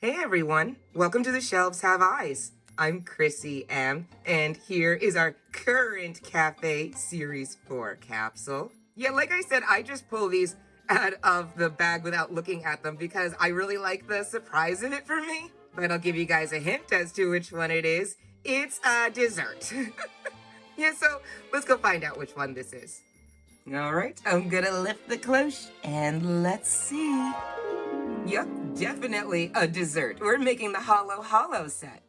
Hey everyone, welcome to The Shelves Have Eyes. I'm KrissyM, and here is our current Cafe Series 4 capsule. Yeah, like I said, I just pull these out of the bag without looking at them because I really like the surprise in it for me. But I'll give you guys a hint as to which one it is. It's a dessert. Yeah, so let's go find out which one this is. All right, I'm gonna lift the cloche and let's see. Yep, definitely a dessert. We're making the Hollow set.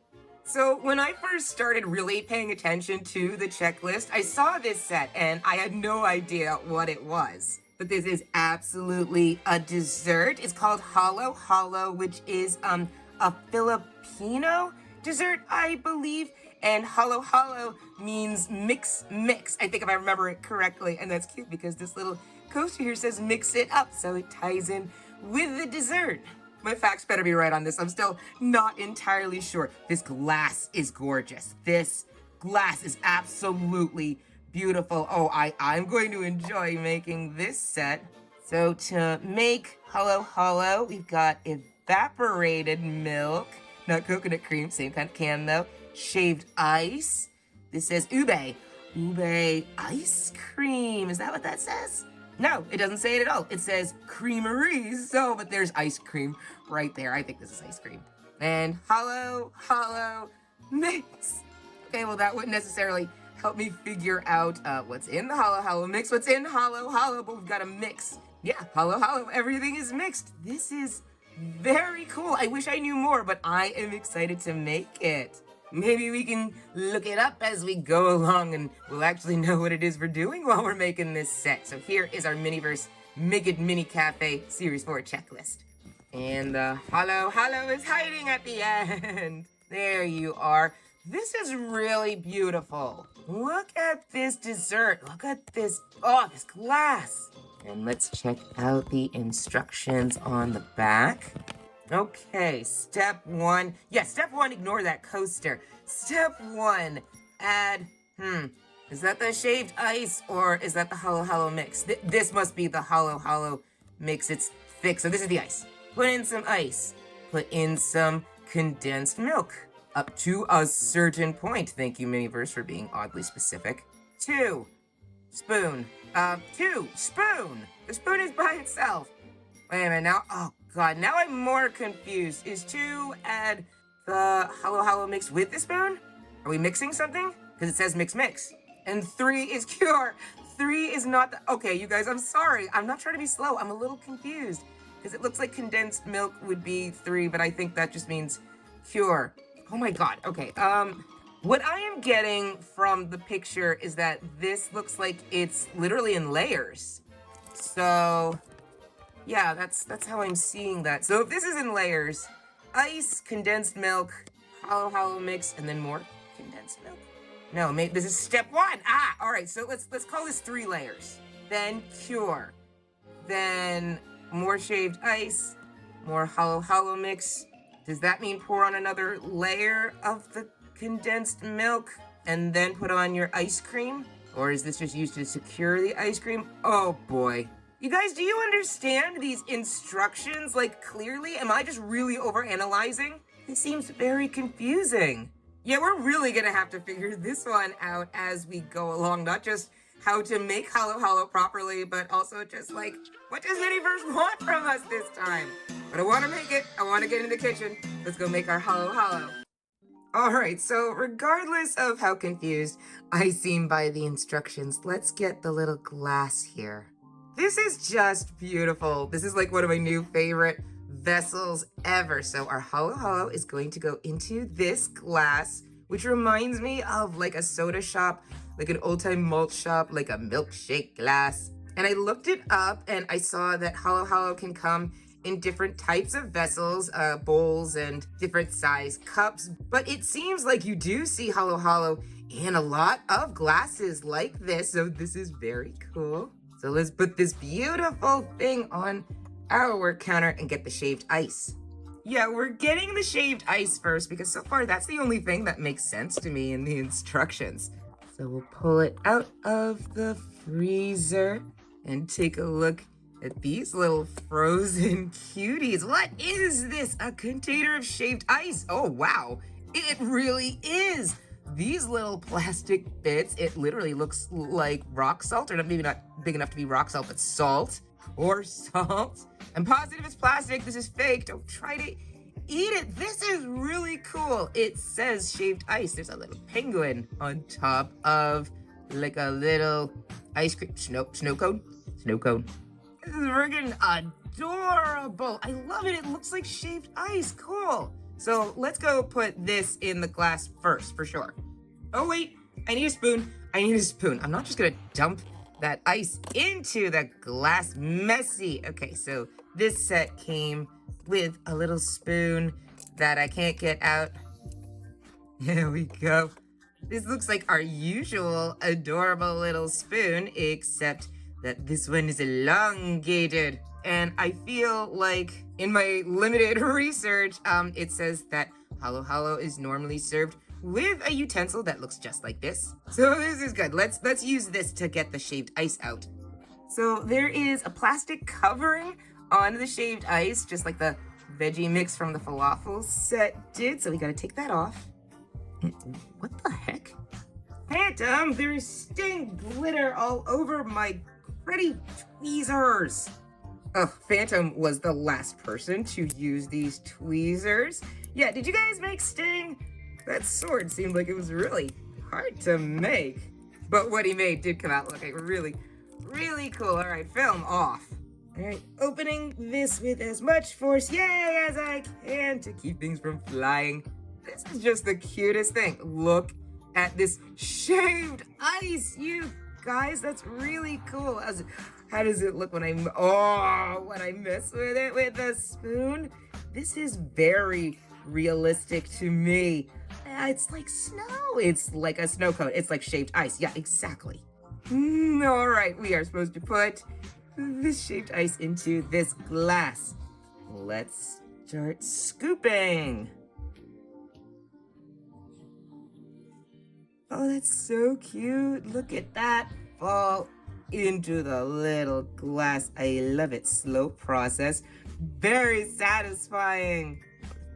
So when I first started really paying attention to the checklist, I saw this set and I had no idea what it was. But this is absolutely a dessert. It's called Hollow, which is a Filipino dessert, I believe. And Hollow means mix. I think if I remember it correctly. And that's cute because this little coaster here says mix it up. So it ties in with the dessert. My facts better be right on this. I'm still not entirely sure. This glass is gorgeous. This glass is absolutely beautiful. Oh, I'm going to enjoy making this set. So to make Hollow, we've got evaporated milk, not coconut cream, same kind of can though. Shaved ice. This says ube ice cream. Is that what that says? No, it doesn't say it at all. It says creamery. So, but there's ice cream right there. I think this is ice cream. And Hollow mix. Okay, well that wouldn't necessarily help me figure out what's in the Hollow mix, what's in Hollow, but we've got a mix. Yeah, Hollow, everything is mixed. This is very cool. I wish I knew more, but I am excited to make it. Maybe we can look it up as we go along and we'll actually know what it is we're doing while we're making this set. So here is our Miniverse Make-It-Mini Cafe Series 4 checklist. And the Hollow is hiding at the end. There you are. This is really beautiful. Look at this dessert. Look at this, this glass. And let's check out the instructions on the back. Okay, step one. Yeah, step one, ignore that coaster. Step one, add, is that the shaved ice or is that the Hollow mix? This must be the Hollow mix. It's thick, so this is the ice. Put in some ice. Put in some condensed milk. Up to a certain point. Thank you, Miniverse, for being oddly specific. 2 spoon. Spoon. The spoon is by itself. Wait a minute, now, oh god, now I'm more confused. Is 2 add the Hollow mix with the spoon? Are we mixing something? Because it says mix. And 3 is cure. 3 is not the, okay, you guys, I'm sorry. I'm not trying to be slow. I'm a little confused. Because it looks like condensed milk would be 3, but I think that just means cure. Oh my god, okay. What I am getting from the picture is that this looks like it's literally in layers. So yeah, that's how I'm seeing that. So if this is in layers, ice, condensed milk, Hollow mix, and then more condensed milk. No, maybe this is step 1. All right. So let's call this 3 layers. Then cure. Then more shaved ice, more Hollow mix. Does that mean pour on another layer of the condensed milk and then put on your ice cream? Or is this just used to secure the ice cream? Oh boy. You guys, do you understand these instructions, like, clearly? Am I just really overanalyzing? It seems very confusing. Yeah, we're really gonna have to figure this one out as we go along. Not just how to make Hollow properly, but also just, like, what does Miniverse want from us this time? But I want to make it. I want to get in the kitchen. Let's go make our Hollow. All right, so regardless of how confused I seem by the instructions, let's get the little glass here. This is just beautiful. This is like one of my new favorite vessels ever. So our Hollow is going to go into this glass, which reminds me of like a soda shop, like an old-time malt shop, like a milkshake glass. And I looked it up and I saw that Hollow can come in different types of vessels, bowls, and different size cups. But it seems like you do see Hollow in a lot of glasses like this. So this is very cool. So let's put this beautiful thing on our work counter and get the shaved ice. Yeah, we're getting the shaved ice first because so far that's the only thing that makes sense to me in the instructions. So we'll pull it out of the freezer and take a look at these little frozen cuties. What is this? A container of shaved ice? Oh, wow. It really is. These little plastic bits, it literally looks like rock salt, or maybe not big enough to be rock salt, but salt or salt. I'm positive it's plastic. This is fake. Don't try to eat it. This is really cool. It says shaved ice. There's a little penguin on top of like a little ice cream snow cone. This is friggin' adorable. I love it. It looks like shaved ice. Cool. So let's go put this in the glass first, for sure. Oh wait, I need a spoon. I'm not just gonna dump that ice into the glass. Messy. Okay, so this set came with a little spoon that I can't get out. There we go. This looks like our usual adorable little spoon, except that this one is elongated. And I feel like in my limited research, it says that halo halo is normally served with a utensil that looks just like this. So this is good. Let's use this to get the shaved ice out. So there is a plastic covering on the shaved ice, just like the veggie mix from the falafel set did. So we gotta take that off. What the heck? Phantom, there is sting glitter all over my pretty tweezers. Oh, Phantom was the last person to use these tweezers. Yeah, did you guys make sting? That sword seemed like it was really hard to make. But what he made did come out looking really, really cool. All right, film off. All right, opening this with as much force, yay, as I can to keep things from flying. This is just the cutest thing. Look at this shaved ice, you guys. That's really cool. How does it look when I mess with it with a spoon? This is very realistic to me. It's like snow. It's like a snow cone. It's like shaved ice. Yeah, exactly. All right, we are supposed to put this shaved ice into this glass. Let's start scooping. Oh, that's so cute. Look at that fall into the little glass. I love it. Slow process. Very satisfying.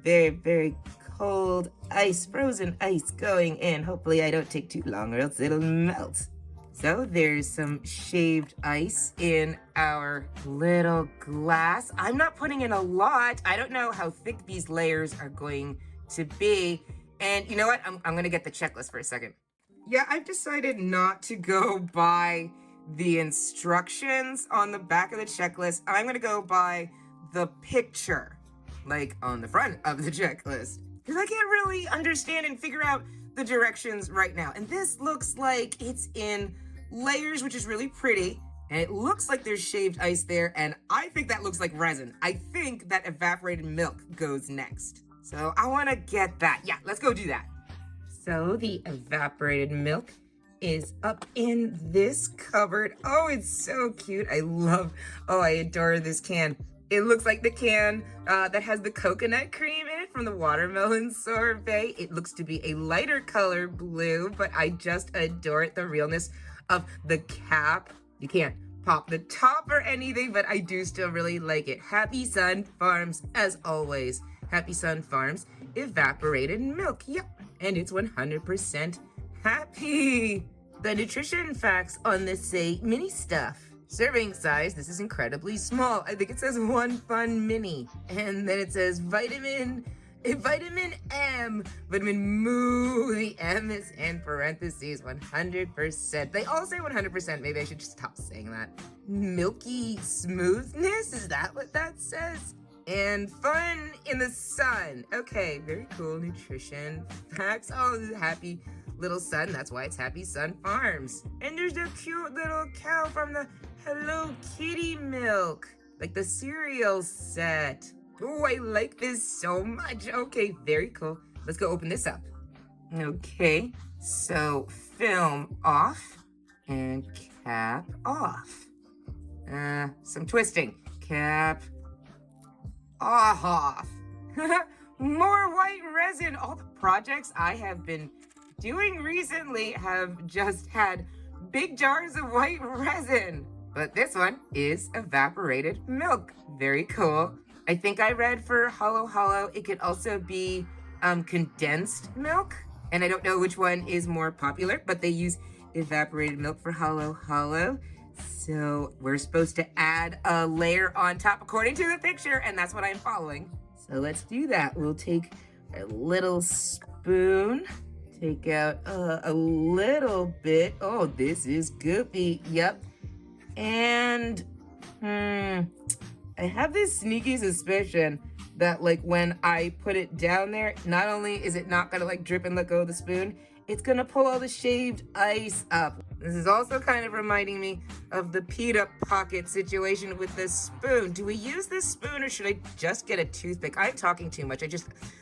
Very, very cold ice, frozen ice going in. Hopefully I don't take too long or else it'll melt. So there's some shaved ice in our little glass. I'm not putting in a lot. I don't know how thick these layers are going to be. And you know what? I'm gonna get the checklist for a second. Yeah, I've decided not to go by the instructions on the back of the checklist. I'm gonna go by the picture, like on the front of the checklist. Because I can't really understand and figure out the directions right now. And this looks like it's in layers, which is really pretty. And it looks like there's shaved ice there. And I think that looks like resin. I think that evaporated milk goes next. So I want to get that. Yeah, let's go do that. So the evaporated milk is up in this cupboard. Oh, it's so cute. I adore this can. It looks like the can that has the coconut cream in it from the watermelon sorbet. It looks to be a lighter color blue, but I just adore it. The realness of the cap. You can't pop the top or anything, but I do still really like it. Happy Sun Farms, as always. Happy Sun Farms evaporated milk. Yep, and it's 100% happy. The nutrition facts on this say mini stuff. Serving size, this is incredibly small. I think it says one fun mini. And then it says vitamin M, vitamin moo. The M is in parentheses, 100%. They all say 100%. Maybe I should just stop saying that. Milky smoothness, is that what that says? And fun in the sun. Okay, very cool. Nutrition facts. Oh, this is happy little sun. That's why it's Happy Sun Farms. And there's a cute little cow from the Hello Kitty milk, like the cereal set. Oh, I like this so much. Okay, very cool. Let's go open this up. Okay, so film off and cap off. Some twisting. Cap off. More white resin. All the projects I have been doing recently have just had big jars of white resin. But this one is evaporated milk. Very cool. I think I read for Halo Halo, it could also be condensed milk. And I don't know which one is more popular, but they use evaporated milk for Halo Halo. So we're supposed to add a layer on top according to the picture, and that's what I'm following. So let's do that. We'll take a little spoon, take out a little bit. Oh, this is goopy. Yep. And I have this sneaky suspicion that like when I put it down there, not only is it not gonna like drip and let go of the spoon, it's gonna pull all the shaved ice up. This is also kind of reminding me of the pita pocket situation with this spoon. Do we use this spoon or should I just get a toothpick? I'm talking too much.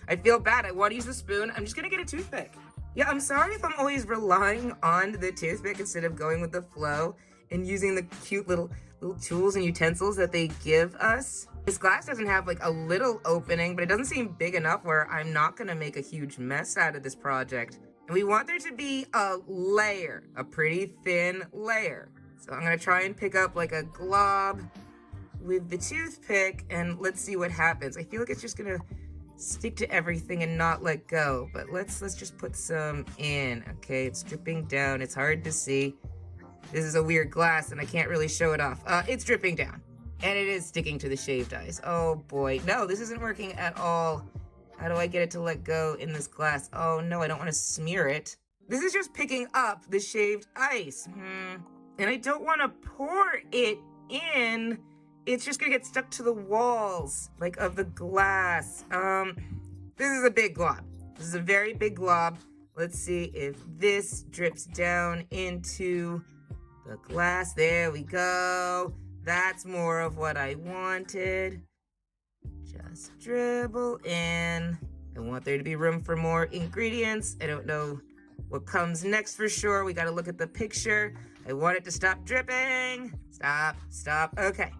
I feel bad. I want to use the spoon. I'm just gonna get a toothpick. Yeah, I'm sorry if I'm always relying on the toothpick instead of going with the flow and using the cute little tools and utensils that they give us. This glass doesn't have like a little opening, but it doesn't seem big enough where I'm not gonna make a huge mess out of this project. And we want there to be a layer, a pretty thin layer. So I'm gonna try and pick up like a glob with the toothpick and let's see what happens. I feel like it's just gonna stick to everything and not let go, but let's just put some in. Okay, it's dripping down, it's hard to see. This is a weird glass and I can't really show it off. It's dripping down and it is sticking to the shaved ice. Oh boy, no, this isn't working at all. How do I get it to let go in this glass? Oh no, I don't want to smear it. This is just picking up the shaved ice. And I don't want to pour it in. It's just gonna get stuck to the walls, like of the glass. This is a big glob. This is a very big glob. Let's see if this drips down into the glass. There we go. That's more of what I wanted. Just dribble in. I want there to be room for more ingredients. I don't know what comes next for sure. We gotta look at the picture. I want it to stop dripping. Stop. Okay.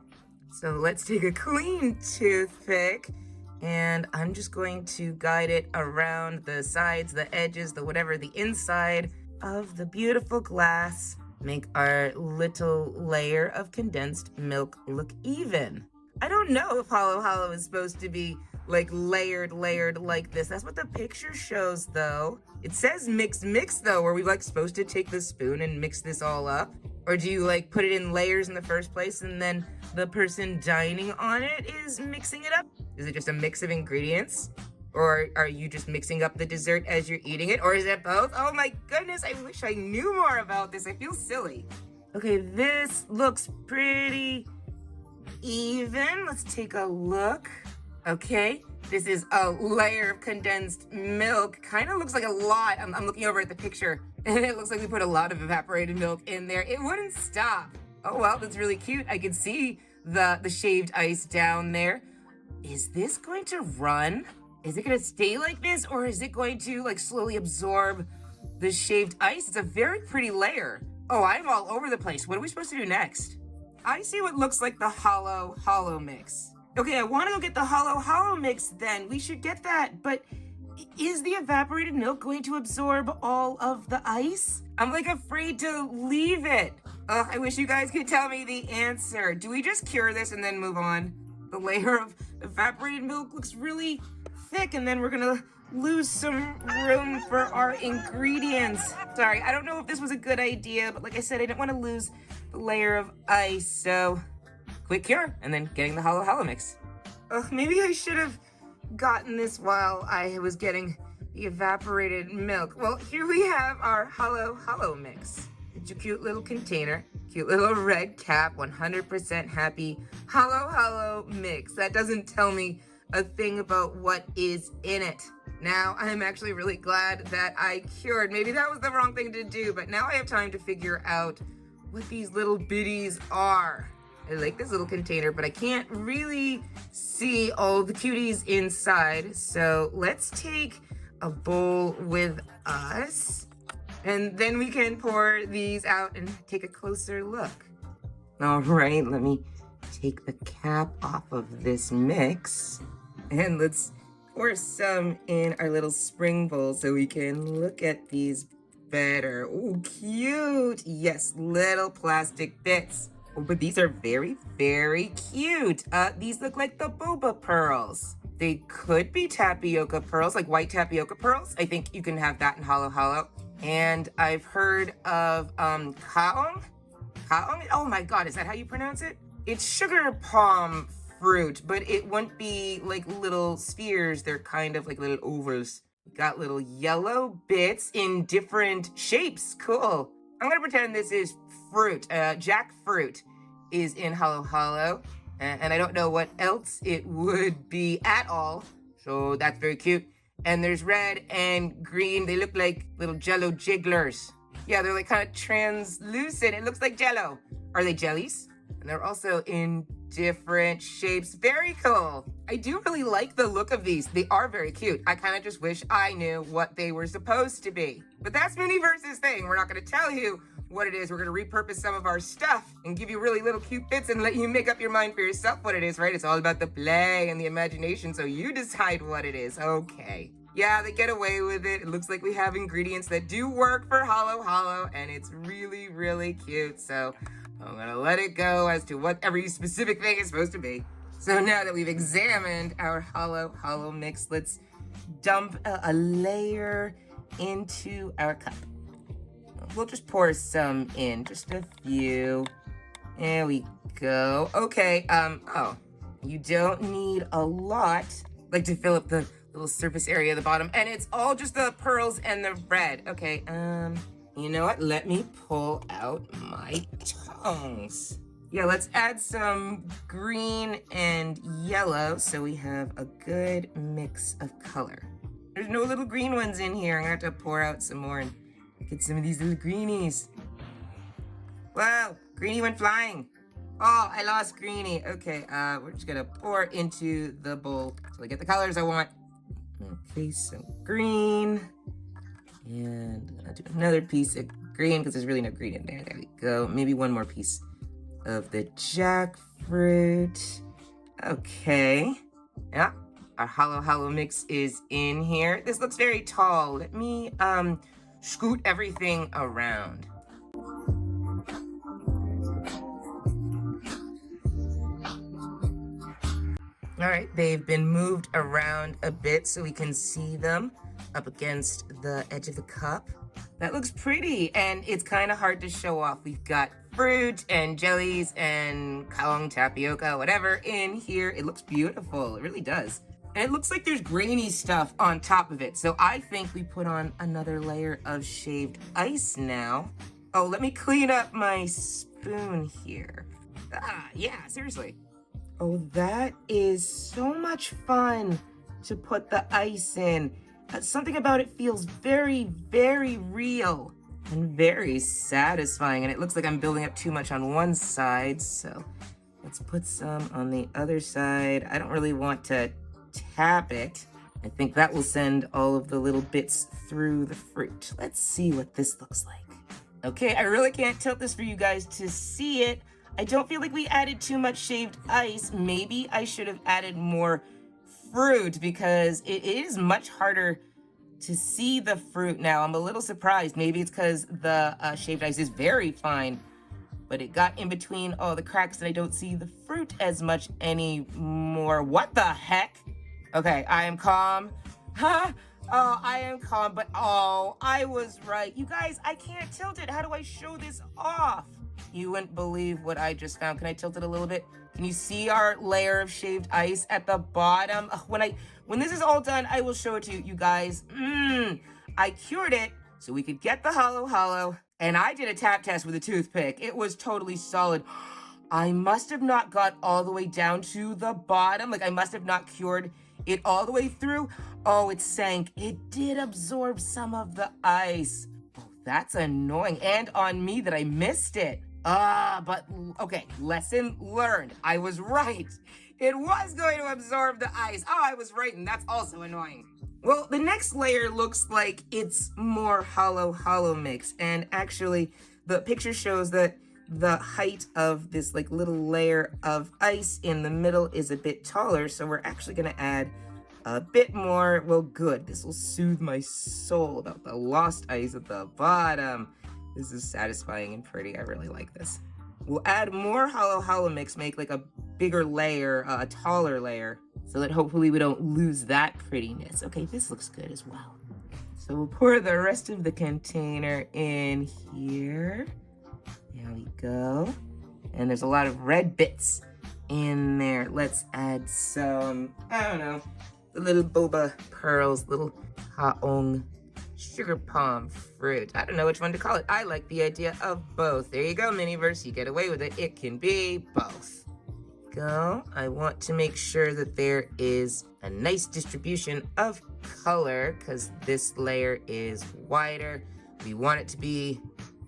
So let's take a clean toothpick and I'm just going to guide it around the sides, the edges, the whatever, the inside of the beautiful glass. Make our little layer of condensed milk look even. I don't know if Halo Halo is supposed to be like layered like this. That's what the picture shows though. It says mix though. Are we like supposed to take the spoon and mix this all up? Or do you like put it in layers in the first place and then the person dining on it is mixing it up? Is it just a mix of ingredients? Or are you just mixing up the dessert as you're eating it? Or is it both? Oh my goodness, I wish I knew more about this. I feel silly. Okay, this looks pretty even. Let's take a look. Okay, this is a layer of condensed milk. Kind of looks like a lot. I'm looking over at the picture and it looks like we put a lot of evaporated milk in there. It wouldn't stop. Oh well, that's really cute. I can see the shaved ice down there. Is this going to run? Is it gonna stay like this or is it going to like slowly absorb the shaved ice? It's a very pretty layer. Oh, I'm all over the place. What are we supposed to do next? I see what looks like the Halo Halo mix. Okay, I want to go get the Halo Halo mix then. We should get that, but is the evaporated milk going to absorb all of the ice? I'm like afraid to leave it. I wish you guys could tell me the answer. Do we just cure this and then move on? The layer of evaporated milk looks really thick and then we're gonna lose some room for our ingredients. Sorry, I don't know if this was a good idea, but like I said, I didn't want to lose the layer of ice, so quick cure and then getting the Halo Halo mix. Maybe I should have gotten this while I was getting the evaporated milk. Well, here we have our Halo Halo mix. It's a cute little container, cute little red cap, 100% happy Halo Halo mix. That doesn't tell me a thing about what is in it. Now, I'm actually really glad that I cured. Maybe that was the wrong thing to do, but now I have time to figure out what these little bitties are. I like this little container, but I can't really see all the cuties inside. So let's take a bowl with us, and then we can pour these out and take a closer look. All right, let me take the cap off of this mix. And let's pour some in our little spring bowl so we can look at these better. Oh, cute. Yes, little plastic bits. Oh, but these are very, very cute. These look like the boba pearls. They could be tapioca pearls, like white tapioca pearls. I think you can have that in Halo Halo. And I've heard of kaong. Kaong? Oh my God, is that how you pronounce it? It's sugar palm fruit, but it wouldn't be like little spheres. They're kind of like little ovals. Got little yellow bits in different shapes. Cool. I'm gonna pretend this is fruit. Jackfruit is in Halo Halo, and I don't know what else it would be at all. So that's very cute. And there's red and green. They look like little jello jigglers. Yeah, they're like kind of translucent. It looks like jello. Are they jellies? And they're also in different shapes. Very cool. I do really like the look of these. They are very cute. I kind of just wish I knew what they were supposed to be. But that's Miniverse's thing. We're not going to tell you what it is. We're going to repurpose some of our stuff and give you really little cute bits and let you make up your mind for yourself what it is, right? It's all about the play and the imagination, so you decide what it is. Okay. Yeah, they get away with it. It looks like we have ingredients that do work for Halo Halo, and it's really, really cute. So I'm gonna let it go as to what every specific thing is supposed to be. So now that we've examined our Halo Halo mix, let's dump a layer into our cup. We'll just pour some in, just a few. There we go. Okay, oh, you don't need a lot, like to fill up the little surface area at the bottom, and it's all just the pearls and the red. Okay, you know what? Let me pull out my tongs. Yeah, let's add some green and yellow so we have a good mix of color. There's no little green ones in here. I'm gonna have to pour out some more and get some of these little greenies. Wow, Greenie went flying. Oh, I lost Greenie. Okay, we're just gonna pour into the bowl so I get the colors I want. Okay, some green. And I'll do another piece of green because there's really no green in there. There we go. Maybe one more piece of the jackfruit. Okay. Yeah, our Halo Halo mix is in here. This looks very tall. Let me scoot everything around. All right, they've been moved around a bit so we can see them up against the edge of the cup. That looks pretty, and it's kind of hard to show off. We've got fruit and jellies and kaong, tapioca, whatever in here. It looks beautiful, it really does. And it looks like there's grainy stuff on top of it. So I think we put on another layer of shaved ice now. Oh, let me clean up my spoon here. Yeah, seriously. Oh, that is so much fun to put the ice in. Something about it feels very, very real and very satisfying. And it looks like I'm building up too much on one side, so let's put some on the other side. I don't really want to tap it. I think that will send all of the little bits through the fruit. Let's see what this looks like. Okay, I really can't tilt this for you guys to see it. I don't feel like we added too much shaved ice. Maybe I should have added more fruit because it is much harder to see the fruit now. I'm a little surprised. Maybe it's because the shaved ice is very fine, but it got in between all the cracks and I don't see the fruit as much anymore. What the heck? Okay, I am calm. Huh? Oh, I am calm, but oh, I was right. You guys, I can't tilt it. How do I show this off? You wouldn't believe what I just found. Can I tilt it a little bit? Can you see our layer of shaved ice at the bottom? When this is all done, I will show it to you, you guys. I cured it so we could get the Halo Halo, and I did a tap test with a toothpick. It was totally solid. I must have not got all the way down to the bottom. Like, I must have not cured it all the way through. Oh, it sank. It did absorb some of the ice. Oh, that's annoying. And on me that I missed it. But okay, lesson learned. I was right. It was going to absorb the ice. Oh, I was right, and that's also annoying. Well, the next layer looks like it's more Halo Halo mix, and actually, the picture shows that the height of this like little layer of ice in the middle is a bit taller, so we're actually gonna add a bit more. Well, good. This will soothe my soul about the lost ice at the bottom. This is satisfying and pretty. I really like this. we'll add more hollow mix, make like a bigger layer, a taller layer, so that hopefully we don't lose that prettiness. Okay, this looks good as well. So we'll pour the rest of the container in here. There we go. And there's a lot of red bits in there. Let's add some, I don't know, the little boba pearls, little kaong, sugar palm fruit. I don't know which one to call it. I like the idea of both. There you go, Miniverse. You get away with it. It can be both. Go. I want to make sure that there is a nice distribution of color because this layer is wider. We want it to be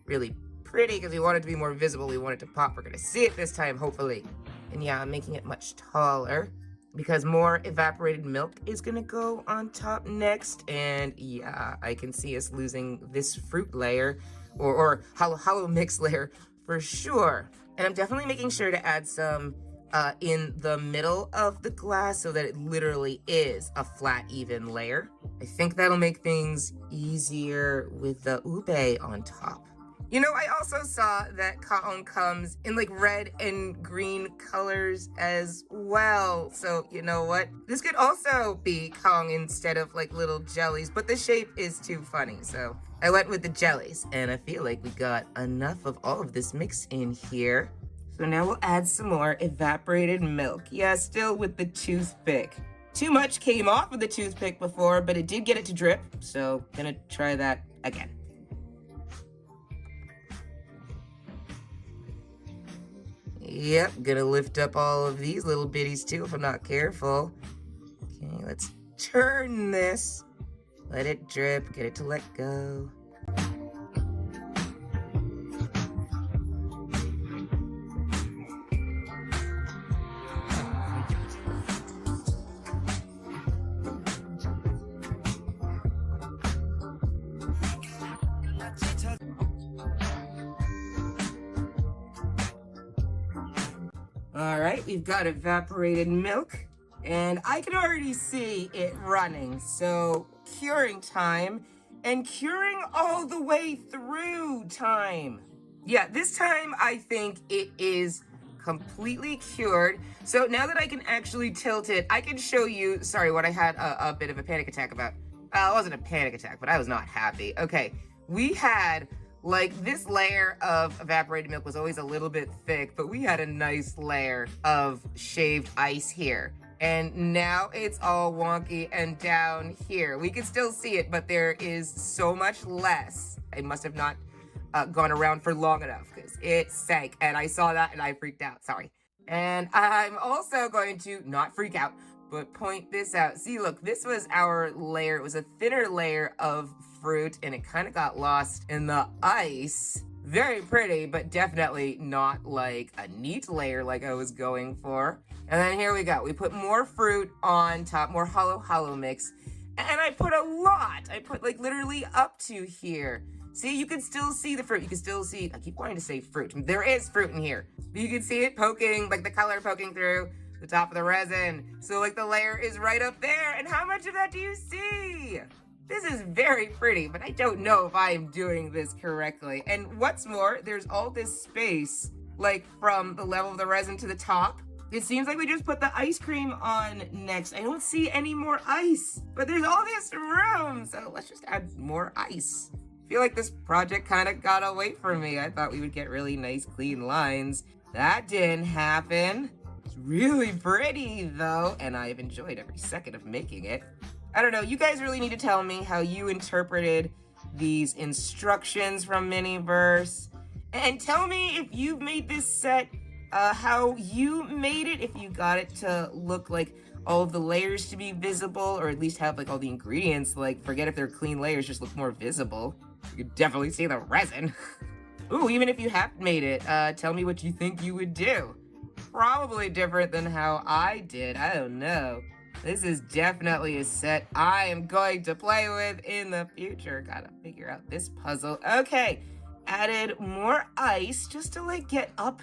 really pretty because we want it to be more visible. We want it to pop. We're going to see it this time, hopefully. And yeah, I'm making it much taller because more evaporated milk is going to go on top next. And yeah, I can see us losing this fruit layer or hollow mix layer for sure. And I'm definitely making sure to add some in the middle of the glass so that it literally is a flat, even layer. I think that'll make things easier with the ube on top. You know, I also saw that kaong comes in like red and green colors as well. So you know what? This could also be kaong instead of like little jellies, but the shape is too funny. So I went with the jellies and I feel like we got enough of all of this mix in here. So now we'll add some more evaporated milk. Yeah, still with the toothpick. Too much came off with the toothpick before, but it did get it to drip. So gonna try that again. Yep, gonna lift up all of these little bitties too if I'm not careful. Okay, let's turn this. Let it drip, get it to let go. All right, we've got evaporated milk, and I can already see it running. So curing time, and curing all the way through time. Yeah, this time I think it is completely cured. So now that I can actually tilt it, I can show you, sorry, what I had a bit of a panic attack about. It wasn't a panic attack, but I was not happy. Okay, we had like this layer of evaporated milk was always a little bit thick, but we had a nice layer of shaved ice here. And now it's all wonky and down here. We can still see it, but there is so much less. I must have not gone around for long enough because it sank and I saw that and I freaked out, sorry. And I'm also going to not freak out, but point this out. See, look, this was our layer. It was a thinner layer of fruit and it kind of got lost in the ice. Very pretty, but definitely not like a neat layer like I was going for. And then here we go. We put more fruit on top, more hollow mix. And I put a lot. I put like literally up to here. See, you can still see the fruit. You can still see, I keep wanting to say fruit. There is fruit in here. But you can see it poking, like the color poking through the top of the resin. So like the layer is right up there. And how much of that do you see? This is very pretty, but I don't know if I am doing this correctly. And what's more, there's all this space, like from the level of the resin to the top. It seems like we just put the ice cream on next. I don't see any more ice, but there's all this room. So let's just add more ice. I feel like this project kind of got away from me. I thought we would get really nice, clean lines. That didn't happen. It's really pretty though, and I've enjoyed every second of making it. I don't know, you guys really need to tell me how you interpreted these instructions from Miniverse. And tell me if you've made this set, how you made it, if you got it to look like all of the layers to be visible, or at least have like all the ingredients, like forget if they're clean layers, just look more visible. You can definitely see the resin. Ooh, even if you have made it, tell me what you think you would do. Probably different than how I did, I don't know. This is definitely a set I am going to play with in the future. Gotta figure out this puzzle. Okay, added more ice just to like get up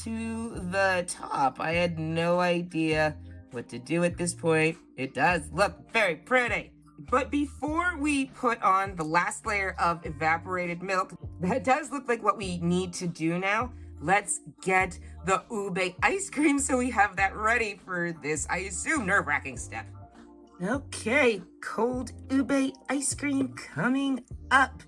to the top. I had no idea what to do at this point. It does look very pretty. But before we put on the last layer of evaporated milk, that does look like what we need to do now. let's get the ube ice cream so we have that ready for this, I assume, nerve-wracking step. Okay, cold ube ice cream coming up.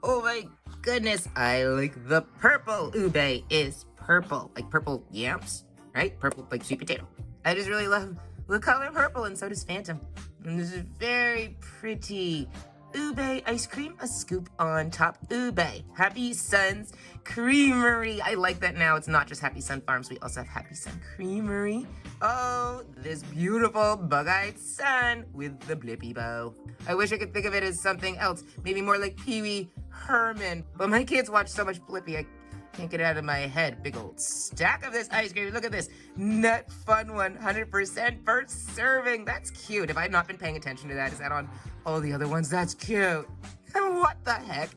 Oh my goodness, I like the purple ube. Is purple, like purple yams, right? Purple, like sweet potato. I just really love the color purple, and so does Phantom. And this is very pretty. Ube ice cream, a scoop on top. Ube, Happy Sun's Creamery. I like that now. It's not just Happy Sun Farms. We also have Happy Sun Creamery. Oh, this beautiful bug-eyed sun with the blippy bow. I wish I could think of it as something else. Maybe more like Pee-wee Herman. But my kids watch so much Blippi, I can't get it out of my head. Big old stack of this ice cream. Look at this. Nut Fun 100% first serving. That's cute. If I had not been paying attention to that, is that on all the other ones? That's cute. What the heck?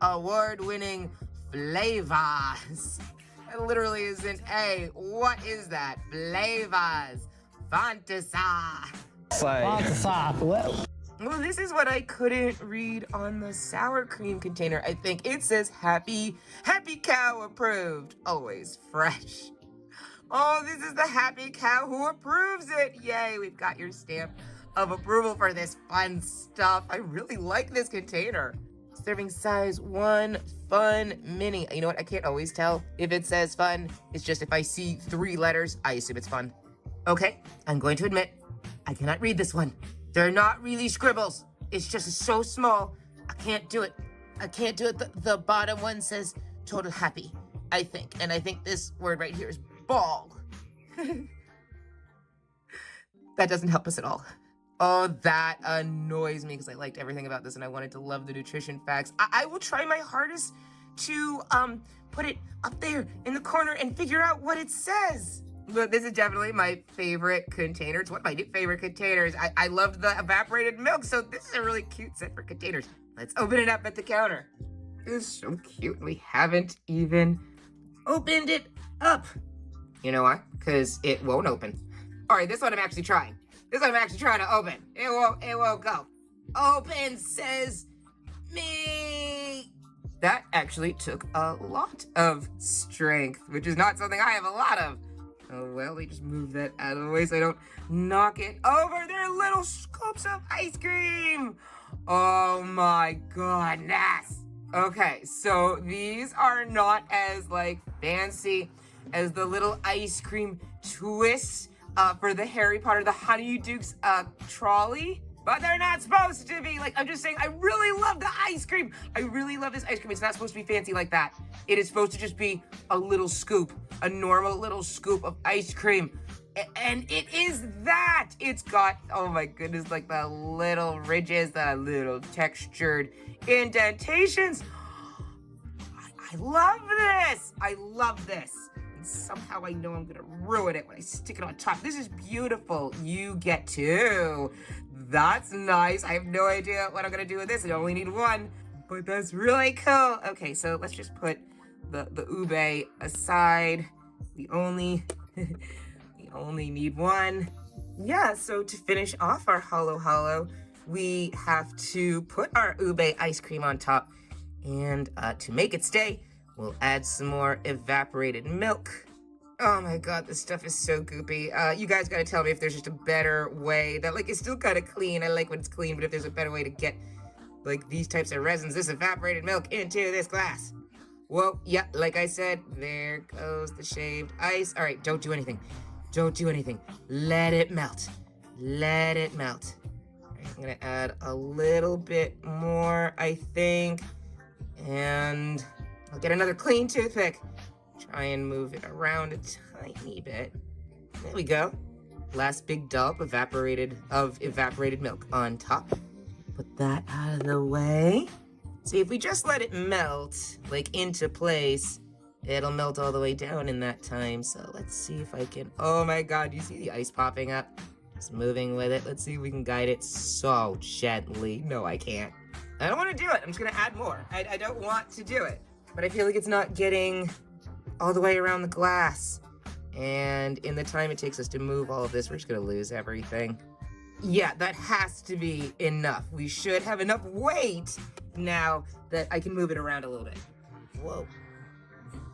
Award-winning flavors. That literally isn't A. What is that? Flavors. Fantasa. Fantasa. Well, this is what I couldn't read on the sour cream container. I think it says happy cow approved. Always fresh. Oh, this is the happy cow who approves it. Yay, we've got your stamp of approval for this fun stuff. I really like this container. Serving size 1 fun mini. You know what? I can't always tell if it says fun. It's just if I see 3 letters, I assume it's fun. Okay, I'm going to admit, I cannot read this one. They're not really scribbles. It's just so small. I can't do it. I can't do it. The bottom one says total happy, I think. And I think this word right here is ball. That doesn't help us at all. Oh, that annoys me because I liked everything about this and I wanted to love the nutrition facts. I will try my hardest to put it up there in the corner and figure out what it says. But this is definitely my favorite container. It's one of my new favorite containers. I loved the evaporated milk, so this is a really cute set for containers. Let's open it up at the counter. It's so cute. We haven't even opened it up. You know why? Because it won't open. All right, this one I'm actually trying. This one I'm actually trying to open. It won't go. Open says me. That actually took a lot of strength, which is not something I have a lot of. Oh, well, they just move that out of the way so I don't knock it over their little scoops of ice cream. Oh my goodness. Okay, so these are not as like fancy as the little ice cream twists for the Harry Potter, the Honeydukes trolley. But they're not supposed to be. Like, I'm just saying, I really love the ice cream. I really love this ice cream. It's not supposed to be fancy like that. It is supposed to just be a little scoop, a normal little scoop of ice cream. And it is that. It's got, oh my goodness, like the little ridges, the little textured indentations. I love this. I love this. And somehow I know I'm gonna ruin it when I stick it on top. This is beautiful. You get 2. That's nice. I have no idea what I'm gonna do with this. I only need 1, but that's really cool. Okay, so let's just put the ube aside. We only need 1. Yeah, so to finish off our hollow, we have to put our ube ice cream on top. And to make it stay, we'll add some more evaporated milk. Oh my god, this stuff is so goopy. You guys gotta tell me if there's just a better way that, like, it's still kind of clean. I like when it's clean, but if there's a better way to get, like, these types of resins, this evaporated milk into this glass. Well, yeah, like I said, there goes the shaved ice. All right, don't do anything. Don't do anything. Let it melt. Let it melt. All right, I'm gonna add a little bit more, I think. And I'll get another clean toothpick. Try and move it around a tiny bit. There we go. Last big dollop evaporated milk on top. Put that out of the way. See, if we just let it melt, like, into place, it'll melt all the way down in that time. So let's see if I can, oh my god, you see the ice popping up? Just moving with it. Let's see if we can guide it so gently. No, I can't. I don't want to do it. I'm just gonna add more. I don't want to do it. But I feel like it's not getting all the way around the glass. And in the time it takes us to move all of this, we're just gonna lose everything. Yeah, that has to be enough. We should have enough weight now that I can move it around a little bit. Whoa.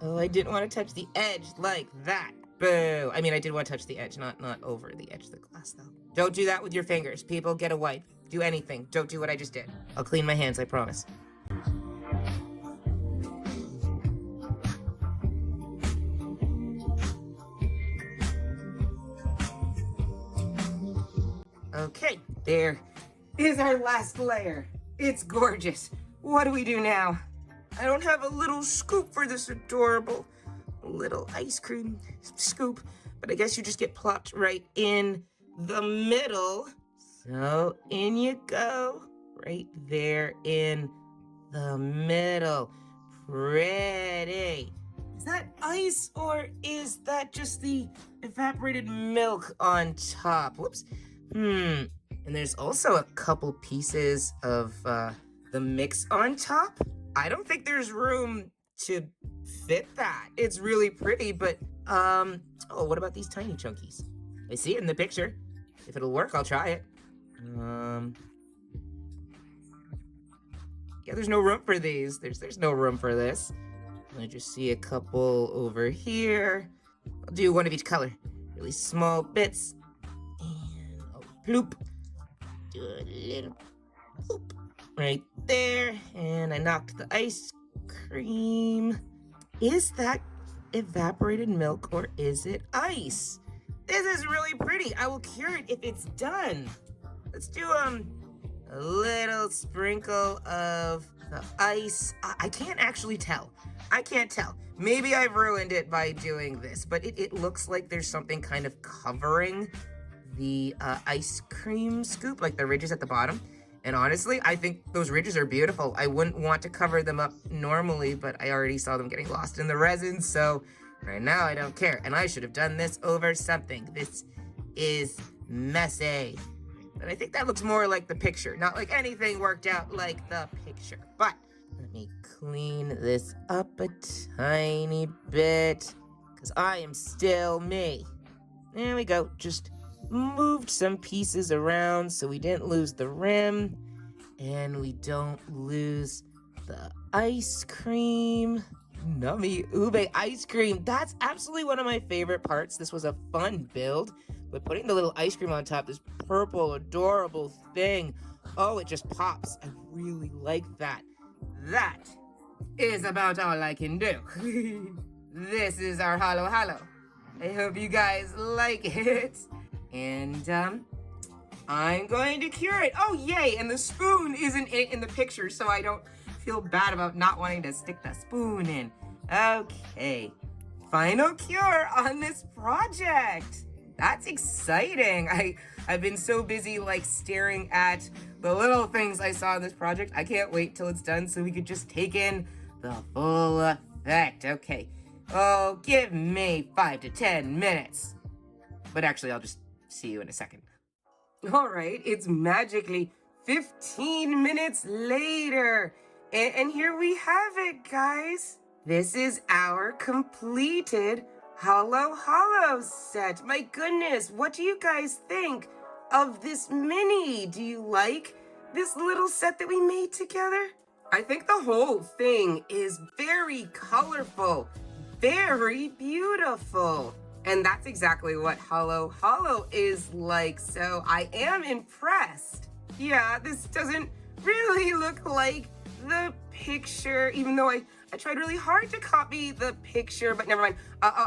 Oh, I didn't want to touch the edge like that. Boo. I mean, I did want to touch the edge, not over the edge of the glass, though. Don't do that with your fingers. People, get a wipe. Do anything. Don't do what I just did. I'll clean my hands, I promise. Okay, there is our last layer. It's gorgeous. What do we do now? I don't have a little scoop for this adorable little ice cream scoop, but I guess you just get plopped right in the middle. So in you go, right there in the middle. Pretty. Is that ice or is that just the evaporated milk on top? Whoops. And there's also a couple pieces of the mix on top. I don't think there's room to fit that. It's really pretty, but oh, what about these tiny chunkies? I see it in the picture. If it'll work, I'll try it. Yeah, there's no room for these. There's no room for this. I just see a couple over here. I'll do one of each color. Really small bits. And I'll bloop. Do a little bloop right there. And I knocked the ice cream. Is that evaporated milk or is it ice? This is really pretty. I will cure it if it's done. Let's do a little sprinkle of the ice. I can't actually tell. I can't tell. Maybe I've ruined it by doing this, but it looks like there's something kind of covering the ice cream scoop, like the ridges at the bottom. And honestly, I think those ridges are beautiful. I wouldn't want to cover them up normally, but I already saw them getting lost in the resin, so right now I don't care. And I should have done this over something. This is messy. But I think that looks more like the picture, not like anything worked out like the picture. But let me clean this up a tiny bit, because I am still me. There we go. Just moved some pieces around so we didn't lose the rim and we don't lose the ice cream. Nummy ube ice cream. That's absolutely one of my favorite parts. This was a fun build, but putting the little ice cream on top, this purple adorable thing, oh, it just pops. I really like that. That is about all I can do. This is our Halo Halo. I hope you guys like it. And I'm going to cure it. Oh, yay. And the spoon isn't in the picture, so I don't feel bad about not wanting to stick the spoon in. Okay. Final cure on this project. That's exciting. I've been so busy like staring at the little things I saw in this project. I can't wait till it's done so we could just take in the full effect. Okay. Oh, give me 5 to 10 minutes. But actually, I'll just see you in a second. All right, it's magically 15 minutes later. And here we have it, guys. This is our completed Halo Halo set. My goodness, what do you guys think of this mini? Do you like this little set that we made together? I think the whole thing is very colorful, very beautiful. And that's exactly what Halo Halo is like, so I am impressed. Yeah, this doesn't really look like the picture, even though I tried really hard to copy the picture, but never mind.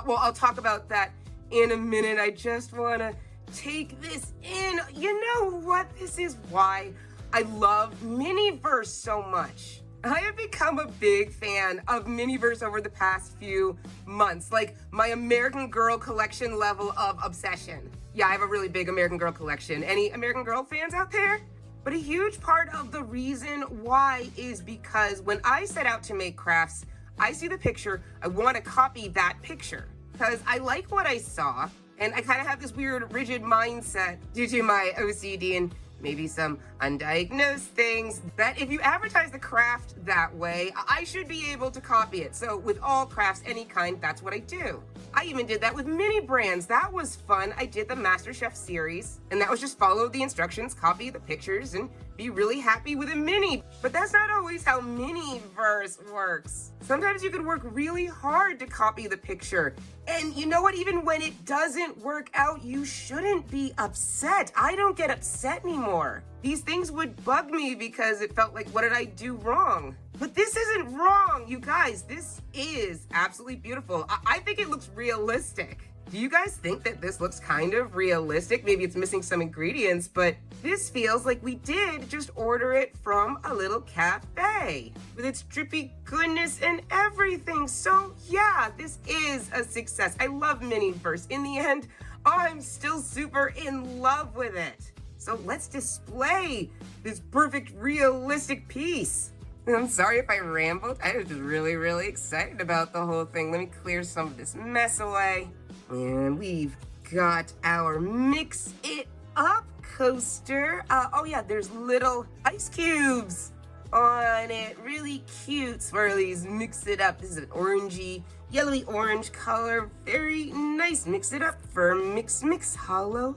Well, I'll talk about that in a minute. I just want to take this in. You know what? This is why I love Miniverse so much. I have become a big fan of Miniverse over the past few months, like my American Girl collection level of obsession. Yeah, I have a really big American Girl collection. Any American Girl fans out there? But a huge part of the reason why is because when I set out to make crafts, I see the picture, I want to copy that picture because I like what I saw, and I kind of have this weird rigid mindset due to my OCD and maybe some undiagnosed things, that if you advertise the craft that way, I should be able to copy it. So with all crafts, any kind, that's what I do. I even did that with mini brands. That was fun. I did the MasterChef series, and that was just follow the instructions, copy the pictures, and be really happy with a mini. But that's not always how Miniverse works. Sometimes you could work really hard to copy the picture. And you know what? Even when it doesn't work out, you shouldn't be upset. I don't get upset anymore. These things would bug me because it felt like, what did I do wrong? But this isn't wrong, you guys. This is absolutely beautiful. I think it looks realistic. Do you guys think that this looks kind of realistic? Maybe it's missing some ingredients, but this feels like we did just order it from a little cafe with its drippy goodness and everything. So yeah, this is a success. I love Miniverse. In the end, I'm still super in love with it. So let's display this perfect realistic piece. I'm sorry if I rambled. I was just really excited about the whole thing. Let me clear some of this mess away. And we've got our Mix It Up coaster. Oh yeah, there's little ice cubes on it. Really cute swirlies. Mix It Up. This is an orangey, yellowy orange color. Very nice. Mix it up for mix, hollow.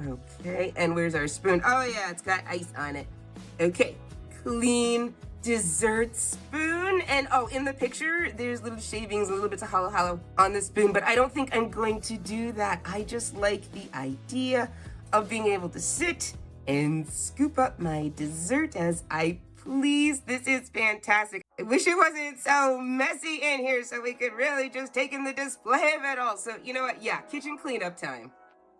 Okay, and where's our spoon? Oh yeah, it's got ice on it. Okay, clean dessert spoon. And oh, in the picture, there's little shavings, a little bits of hollow on the spoon, but I don't think I'm going to do that. I just like the idea of being able to sit and scoop up my dessert as I please. This is fantastic. I wish it wasn't so messy in here so we could really just take in the display of it all. So you know what? Yeah, kitchen cleanup time.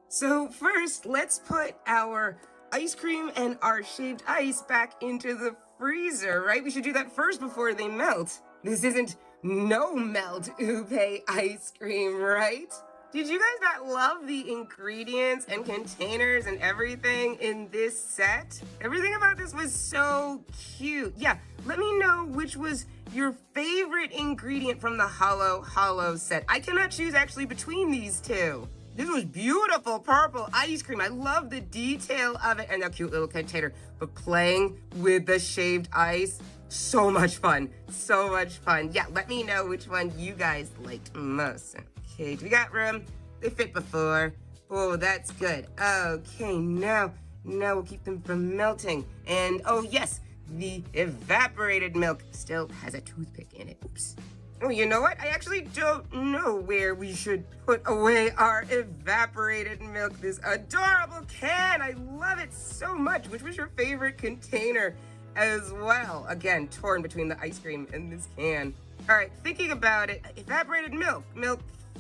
So first, let's put our ice cream and our shaved ice back into the freezer, right? We should do that first before they melt. This isn't no melt ube ice cream, right? Did you guys not love the ingredients and containers and everything in this set? Everything about this was so cute. Yeah, let me know which was your favorite ingredient from the hollow set. I cannot choose actually between these two. This was beautiful purple ice cream. I love the detail of it and that cute little container. But playing with the shaved ice, so much fun. So much fun. Yeah, let me know which one you guys liked most. Okay, do we got room? They fit before. Oh, that's good. Okay, now we'll keep them from melting. And oh yes, the evaporated milk still has a toothpick in it. Oops. Oh, you know what? I actually don't know where we should put away our evaporated milk. This adorable can. I love it so much. Which was your favorite container as well? Again, torn between the ice cream and this can. All right, thinking about it. Evaporated milk.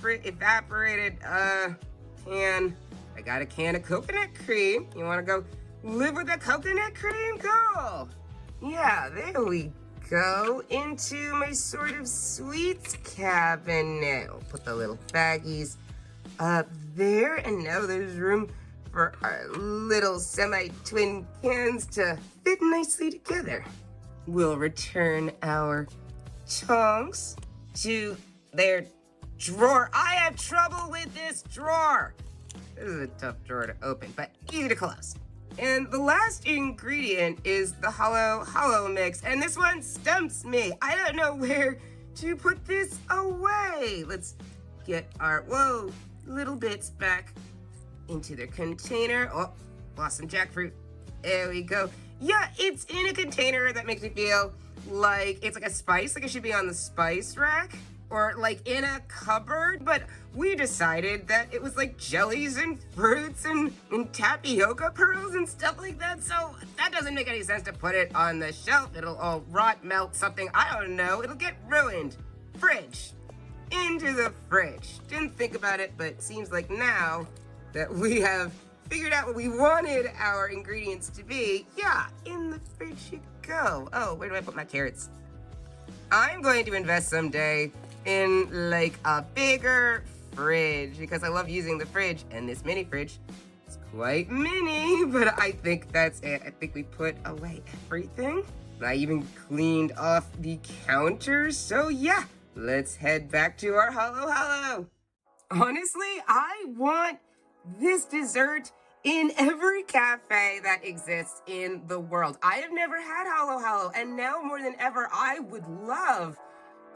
Evaporated, can. I got a can of coconut cream. You want to go live with the coconut cream? Go. Yeah, there we go. Into my sort of sweets cabinet. I'll put the little baggies up there, and now there's room for our little semi-twin cans to fit nicely together. We'll return our tongs to their drawer. I have trouble with this drawer. This is a tough drawer to open, but easy to close. And the last ingredient is the hollow mix, and this one stumps me. I don't know where to put this away. Let's get our, little bits back into their container. Oh, lost some jackfruit. There we go. Yeah, it's in a container that makes me feel like it's like a spice, like it should be on the spice rack or like in a cupboard, but we decided that it was like jellies and fruits and tapioca pearls and stuff like that, so that doesn't make any sense to put it on the shelf. It'll all rot, melt, something, I don't know, it'll get ruined. Fridge. Into the fridge. Didn't think about it, but seems like now that we have figured out what we wanted our ingredients to be, yeah, in the fridge you go. Oh, where do I put my carrots? I'm going to invest someday in like a bigger fridge because I love using the fridge, and this mini fridge is quite mini, but I think that's it. I think we put away everything. I even cleaned off the counters, so yeah, let's head back to our hollow. Honestly, I want this dessert in every cafe that exists in the world. I have never had hollow, and now more than ever, I would love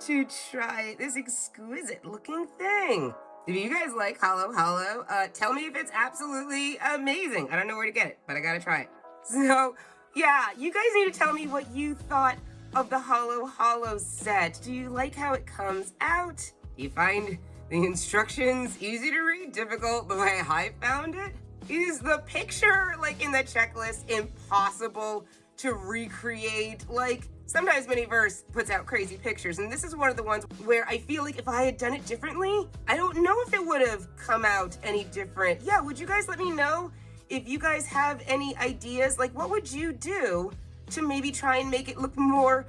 to try this exquisite looking thing. If you guys like Halo Halo, tell me if it's absolutely amazing. I don't know where to get it, but I gotta try it. So, yeah, you guys need to tell me what you thought of the Halo Halo set. Do you like how it comes out? Do you find the instructions easy to read, difficult the way I found it? Is the picture, like in the checklist, impossible to recreate? Like, sometimes Miniverse puts out crazy pictures, and this is one of the ones where I feel like if I had done it differently, I don't know if it would have come out any different. Yeah, would you guys let me know if you guys have any ideas? Like, what would you do to maybe try and make it look more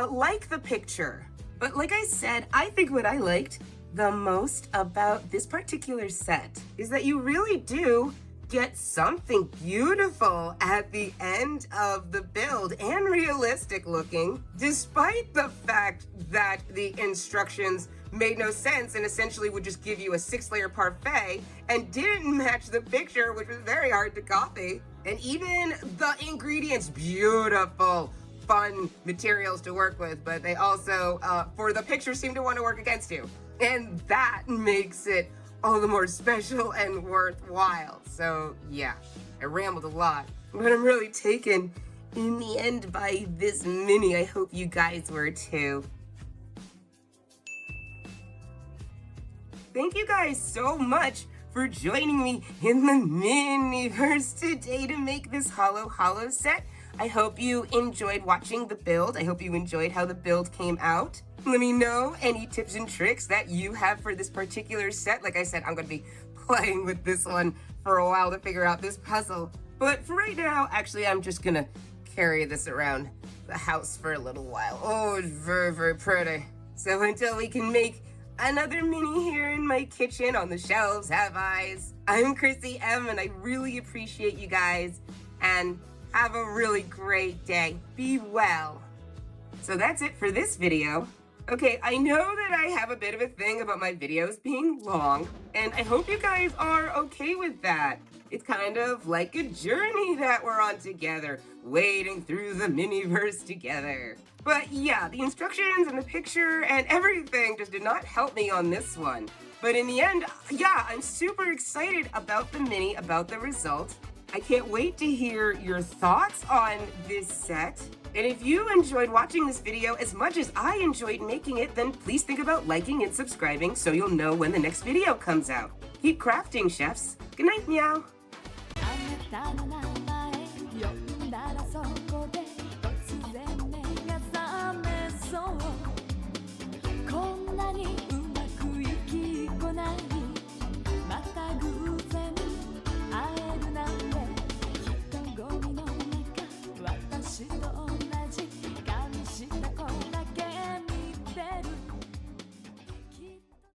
like the picture? But like I said, I think what I liked the most about this particular set is that you really do get something beautiful at the end of the build and realistic looking, despite the fact that the instructions made no sense and essentially would just give you a 6-layer parfait and didn't match the picture, which was very hard to copy. And even the ingredients, beautiful, fun materials to work with, but they also, for the picture, seem to want to work against you. And that makes it all the more special and worthwhile. So yeah, I rambled a lot, but I'm really taken in the end by this mini. I hope you guys were too. Thank you guys so much for joining me in the Miniverse today to make this Halo Halo set. I hope you enjoyed watching the build. I hope you enjoyed how the build came out. Let me know any tips and tricks that you have for this particular set. Like I said, I'm going to be playing with this one for a while to figure out this puzzle. But for right now, actually, I'm just going to carry this around the house for a little while. Oh, it's very, very pretty. So until we can make another mini here in my kitchen on the shelves have eyes, I'm KrissyM, and I really appreciate you guys. And have a really great day. Be well. So that's it for this video. Okay, I know that I have a bit of a thing about my videos being long, and I hope you guys are okay with that. It's kind of like a journey that we're on together, wading through the Miniverse together. But yeah, the instructions and the picture and everything just did not help me on this one. But in the end, yeah, I'm super excited about the mini, about the result. I can't wait to hear your thoughts on this set. And if you enjoyed watching this video as much as I enjoyed making it, then please think about liking and subscribing so you'll know when the next video comes out. Keep crafting, chefs. Good night, meow.